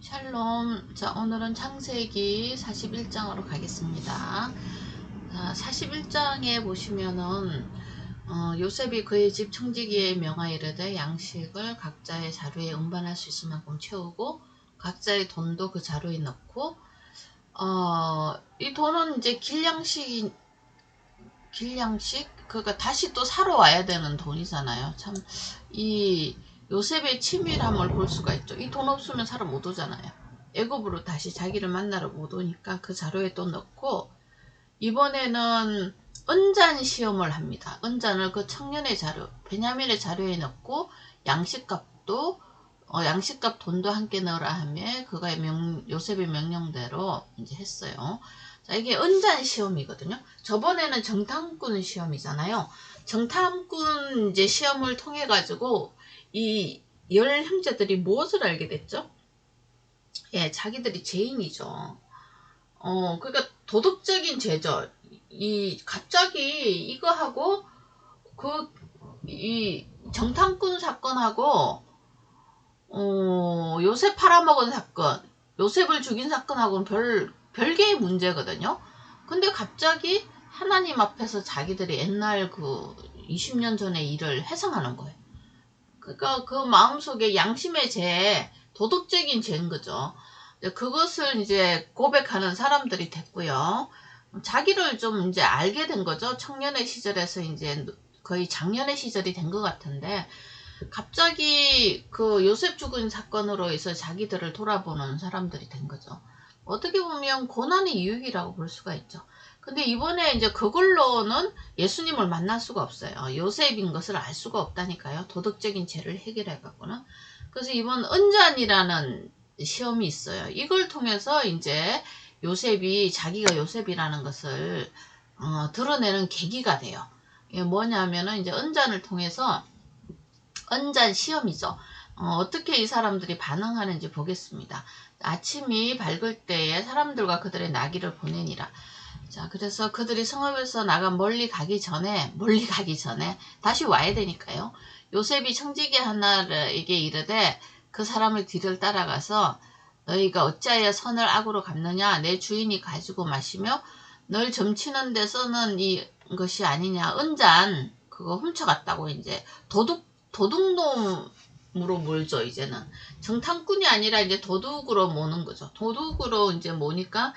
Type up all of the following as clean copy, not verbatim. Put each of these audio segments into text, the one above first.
샬롬. 자, 오늘은 창세기 41장으로 가겠습니다. 자, 41장에 보시면은 요셉이 그의 집 청지기에 명하여 이르되 양식을 각자의 자루에 운반할 수 있을 만큼 채우고 각자의 돈도 그 자루에 넣고 이 돈은 이제 길량식 그러니까 다시 또 사러 와야 되는 돈이잖아요. 참 이 요셉의 치밀함을 볼 수가 있죠. 이 돈 없으면 사러 못 오잖아요. 애굽으로 다시 자기를 만나러 못 오니까 그 자료에 또 넣고, 이번에는 은잔 시험을 합니다. 은잔을 그 청년의 자료, 베냐민의 자료에 넣고 양식값도 양식값 돈도 함께 넣으라 하며 그가 요셉의 명령대로 이제 했어요. 자, 이게 은잔 시험이거든요. 저번에는 정탐꾼 시험이잖아요. 정탐꾼 이제 시험을 통해 가지고 이 열 형제들이 무엇을 알게 됐죠? 예, 자기들이 죄인이죠. 그러니까 도덕적인 죄죠. 갑자기 이거 하고 이 정탐꾼 사건하고 요셉 팔아먹은 사건, 요셉을 죽인 사건하고는 별개의 문제거든요. 근데 갑자기 하나님 앞에서 자기들이 옛날 그 20년 전의 일을 회상하는 거예요. 그러니까 그 마음속에 양심의 죄, 도덕적인 죄인 거죠. 그것을 이제 고백하는 사람들이 됐고요. 자기를 좀 이제 알게 된 거죠. 청년의 시절에서 이제 거의 장년의 시절이 된 것 같은데, 갑자기 그 요셉 죽은 사건으로 해서 자기들을 돌아보는 사람들이 된 거죠. 어떻게 보면 고난의 이유이라고 볼 수가 있죠. 근데 이번에 이제 그걸로는 예수님을 만날 수가 없어요. 요셉인 것을 알 수가 없다니까요. 도덕적인 죄를 해결해 갖고는. 그래서 이번 은잔이라는 시험이 있어요. 이걸 통해서 이제 요셉이 자기가 요셉이라는 것을 드러내는 계기가 돼요. 이게 뭐냐면은 이제 은잔을 통해서, 은잔 시험이죠. 어떻게 이 사람들이 반응하는지 보겠습니다. 아침이 밝을 때에 사람들과 그들의 나귀를 보내니라. 자, 그래서 그들이 성읍에서 나가 멀리 가기 전에 다시 와야 되니까요. 요셉이 청지기 하나에게 이르되 그 사람의 뒤를 따라가서 너희가 어찌하여 선을 악으로 갚느냐? 내 주인이 가지고 마시며 널 점치는 데 써는 이것이 아니냐? 은잔 그거 훔쳐갔다고. 이제 도둑놈으로 몰죠. 이제는 정탐꾼이 아니라 이제 도둑으로 모는 거죠. 도둑으로 이제 모니까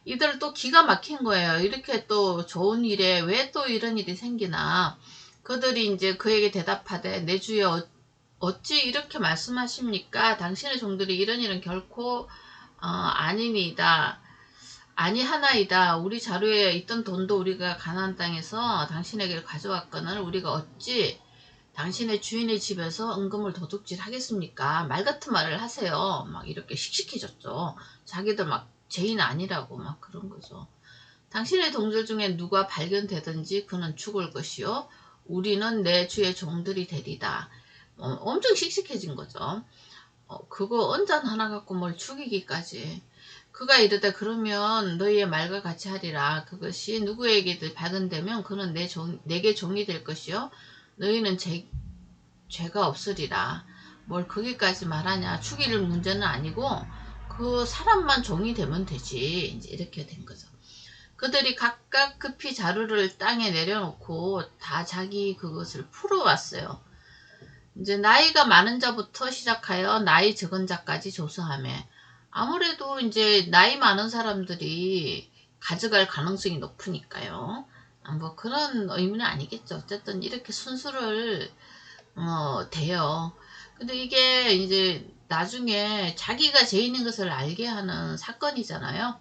이들 또 기가 막힌 거예요. 이렇게 또 좋은 일에 왜 또 이런 일이 생기나. 그들이 이제 그에게 대답하되 내 주여 어찌 이렇게 말씀하십니까? 당신의 종들이 이런 일은 결코 아니니이다. 아니하나이다. 우리 자루에 있던 돈도 우리가 가나안 땅에서 당신에게 가져왔거늘 우리가 어찌 당신의 주인의 집에서 은금을 도둑질 하겠습니까? 말 같은 말을 하세요. 막 이렇게 씩씩해졌죠. 자기들 막 죄인 아니라고 막 그런 거죠. 당신의 동들 중에 누가 발견되든지 그는 죽을 것이요 우리는 내 주의 종들이 되리다. 엄청 씩씩해진 거죠. 그거 언잔 하나 갖고 뭘 죽이기까지. 그가 이르되 그러면 너희의 말과 같이 하리라. 그것이 누구에게든 발견되면 그는 내게 종이 될 것이요 너희는 죄가 없으리라. 뭘 거기까지 말하냐. 죽일 문제는 아니고 그 사람만 종이 되면 되지. 이제 이렇게 된 거죠. 그들이 각각 급히 자루를 땅에 내려놓고 다 자기 그것을 풀어왔어요. 이제 나이가 많은 자부터 시작하여 나이 적은 자까지 조사하며, 아무래도 이제 나이 많은 사람들이 가져갈 가능성이 높으니까요. 뭐 그런 의미는 아니겠죠. 어쨌든 이렇게 순수를 돼요. 근데 이게 이제 나중에 자기가 죄인인 것을 알게 하는 사건이잖아요.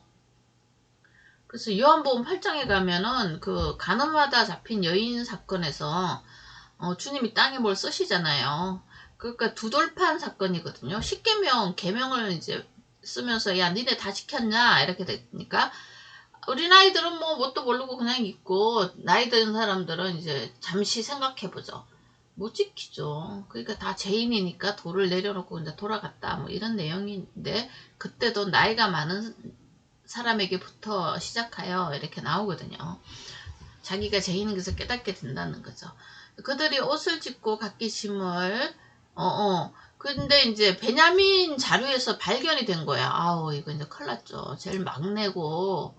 그래서 요한복음 8장에 가면은 그 가늠하다 잡힌 여인 사건에서 주님이 땅에 뭘 쓰시잖아요. 그러니까 두돌판 사건이거든요. 십계명 계명을 이제 쓰면서 야 니네 다 지켰냐 이렇게 되니까 우리 나이들은 뭐 뭣도 모르고 그냥 있고, 나이 든 사람들은 이제 잠시 생각해보죠. 못 지키죠. 그러니까 다 죄인이니까 돌을 내려놓고 이제 돌아갔다 뭐 이런 내용인데, 그때도 나이가 많은 사람에게부터 시작하여 이렇게 나오거든요. 자기가 죄인인 것을 깨닫게 된다는 거죠. 그들이 옷을 찢고 각기 짐을 근데 이제 베냐민 자료에서 발견이 된 거야. 아우, 이거 이제 큰일 났죠. 제일 막내고,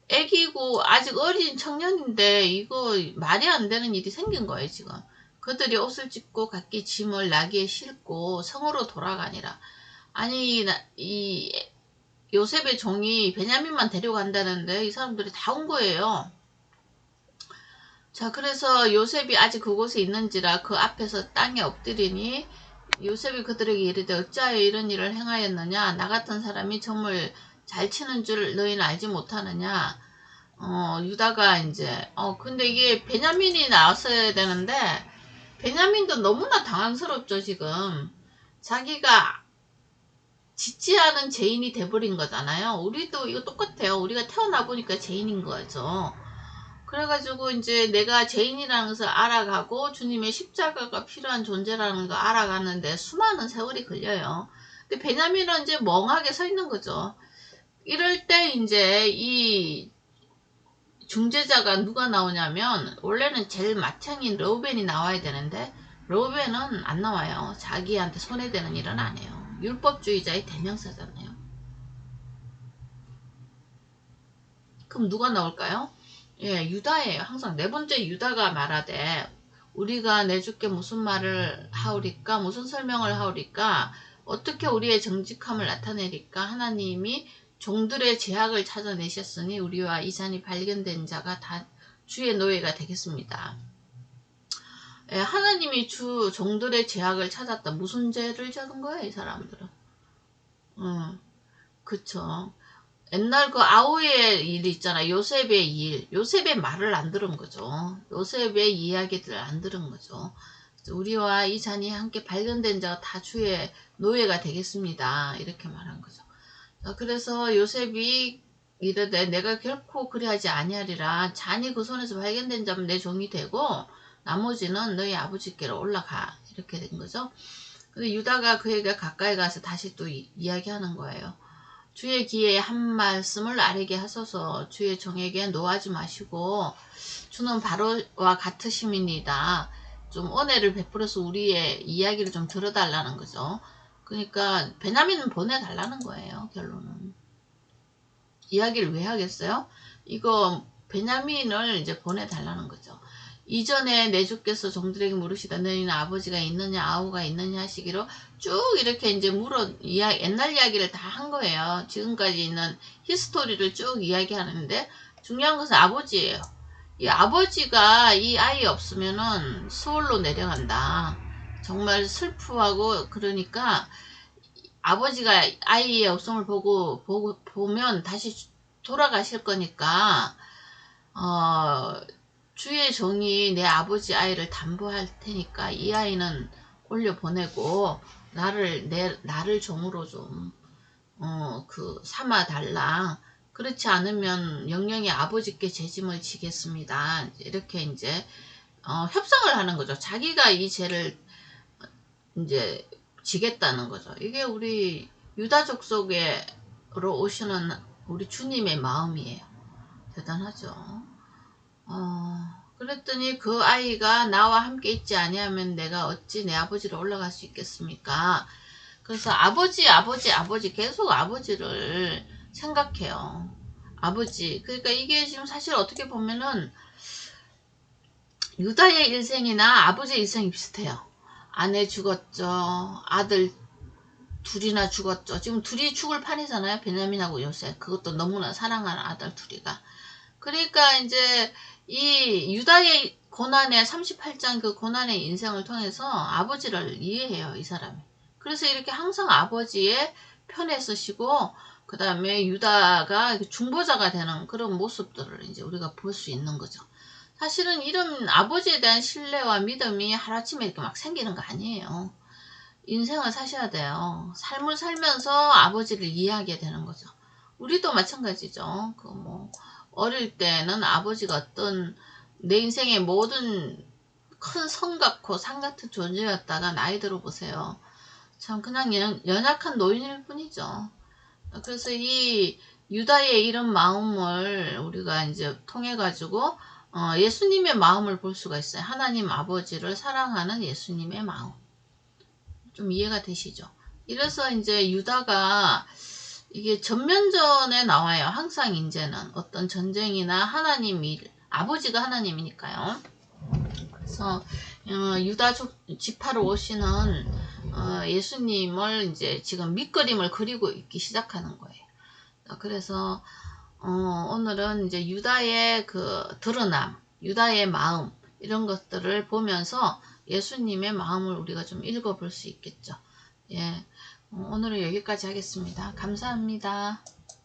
애기고, 아직 어린 청년인데, 이거 말이 안 되는 일이 생긴 거예요, 지금. 그들이 옷을 찢고, 각기 짐을 나귀에 싣고, 성으로 돌아가니라. 아니, 이 요셉의 종이 베냐민만 데려간다는데, 이 사람들이 다 온 거예요. 자, 그래서 요셉이 아직 그곳에 있는지라 그 앞에서 땅에 엎드리니, 요셉이 그들에게 이르되 어찌하여 이런 일을 행하였느냐? 나 같은 사람이 정말 잘 치는 줄 너희는 알지 못하느냐? 유다가 이제 근데 이게 베냐민이 나왔어야 되는데 베냐민도 너무나 당황스럽죠. 지금 자기가 짓지 않은 죄인이 돼버린 거잖아요. 우리도 이거 똑같아요. 우리가 태어나 보니까 죄인인 거죠. 그래가지고 이제 내가 죄인이라는 것을 알아가고 주님의 십자가가 필요한 존재라는 거 알아가는데 수많은 세월이 걸려요. 근데 베냐민은 이제 멍하게 서 있는 거죠. 이럴 때 이제 이 중재자가 누가 나오냐면 원래는 제일 맏형인 르우벤이 나와야 되는데 르우벤은 안 나와요. 자기한테 손해되는 일은 안 해요. 율법주의자의 대명사잖아요. 그럼 누가 나올까요? 예, 유다예요. 항상 네 번째 유다가 말하되 우리가 내주께 무슨 말을 하오리까? 무슨 설명을 하오리까? 어떻게 우리의 정직함을 나타내리까? 하나님이 종들의 죄악을 찾아내셨으니 우리와 이 잔이 발견된 자가 다 주의 노예가 되겠습니다. 예, 하나님이 종들의 죄악을 찾았다. 무슨 죄를 찾은 거예요, 이 사람들은? 그쵸. 옛날 그 아우의 일 있잖아. 요셉의 일. 요셉의 말을 안 들은 거죠. 요셉의 이야기들을 안 들은 거죠. 우리와 이 잔이 함께 발견된 자가 다 주의 노예가 되겠습니다. 이렇게 말한 거죠. 그래서 요셉이 이르되 내가 결코 그리하지 아니하리라. 잔이 그 손에서 발견된 자면 내 종이 되고 나머지는 너희 아버지께로 올라가. 이렇게 된 거죠. 근데 유다가 그에게 가까이 가서 다시 또 이야기하는 거예요. 주의 귀에 한 말씀을 아뢰게 하소서. 주의 종에게 노하지 마시고 주는 바로와 같으심이니다. 좀 은혜를 베풀어서 우리의 이야기를 좀 들어달라는 거죠. 그러니까 베냐민은 보내달라는 거예요. 결론은. 이야기를 왜 하겠어요? 이거 베냐민을 이제 보내달라는 거죠. 이전에 내 주께서 종들에게 물으시다 너희는 아버지가 있느냐 아우가 있느냐 하시기로 쭉 이렇게 이제 옛날 이야기를 다 한 거예요. 지금까지 있는 히스토리를 쭉 이야기하는데 중요한 것은 아버지예요. 이 아버지가 이 아이 없으면은 서울로 내려간다. 정말 슬프하고 그러니까 아버지가 아이의 없음을 보면 다시 돌아가실 거니까 주의 종이 내 아버지 아이를 담보할 테니까 이 아이는 올려보내고 나를 종으로 좀 삼아 달라. 그렇지 않으면 영영이 아버지께 죄짐을 지겠습니다. 이렇게 이제 협상을 하는 거죠. 자기가 이 죄를 이제 지겠다는 거죠. 이게 우리 유다족 속에로 오시는 우리 주님의 마음이에요. 대단하죠. 그랬더니 그 아이가 나와 함께 있지 아니하면 내가 어찌 내 아버지로 올라갈 수 있겠습니까? 그래서 아버지 계속 아버지를 생각해요. 아버지. 그러니까 이게 지금 사실 어떻게 보면은 유다의 일생이나 아버지의 일생이 비슷해요. 아내 죽었죠. 아들 둘이나 죽었죠. 지금 둘이 죽을 판이잖아요. 베냐민하고 요셉. 그것도 너무나 사랑하는 아들 둘이가. 그러니까 이제 이 유다의 고난의 38장 그 고난의 인생을 통해서 아버지를 이해해요. 이 사람이. 그래서 이렇게 항상 아버지의 편에 서시고 그 다음에 유다가 중보자가 되는 그런 모습들을 이제 우리가 볼 수 있는 거죠. 사실은 이런 아버지에 대한 신뢰와 믿음이 하루아침에 이렇게 막 생기는 거 아니에요. 인생을 사셔야 돼요. 삶을 살면서 아버지를 이해하게 되는 거죠. 우리도 마찬가지죠. 어릴 때는 아버지가 어떤 내 인생의 모든 큰 성 같고 산 같은 존재였다가 나이 들어보세요. 참 그냥 연약한 노인일 뿐이죠. 그래서 이 유다의 이런 마음을 우리가 이제 통해 가지고 예수님의 마음을 볼 수가 있어요. 하나님 아버지를 사랑하는 예수님의 마음. 좀 이해가 되시죠? 이래서 이제 유다가 이게 전면전에 나와요. 항상 이제는 어떤 전쟁이나 하나님이, 아버지가 하나님이니까요. 그래서 유다 지파로 오시는 예수님을 이제 지금 밑그림을 그리고 있기 시작하는 거예요. 그래서 오늘은 이제 유다의 그 드러남, 유다의 마음, 이런 것들을 보면서 예수님의 마음을 우리가 좀 읽어볼 수 있겠죠. 예, 오늘은 여기까지 하겠습니다. 감사합니다.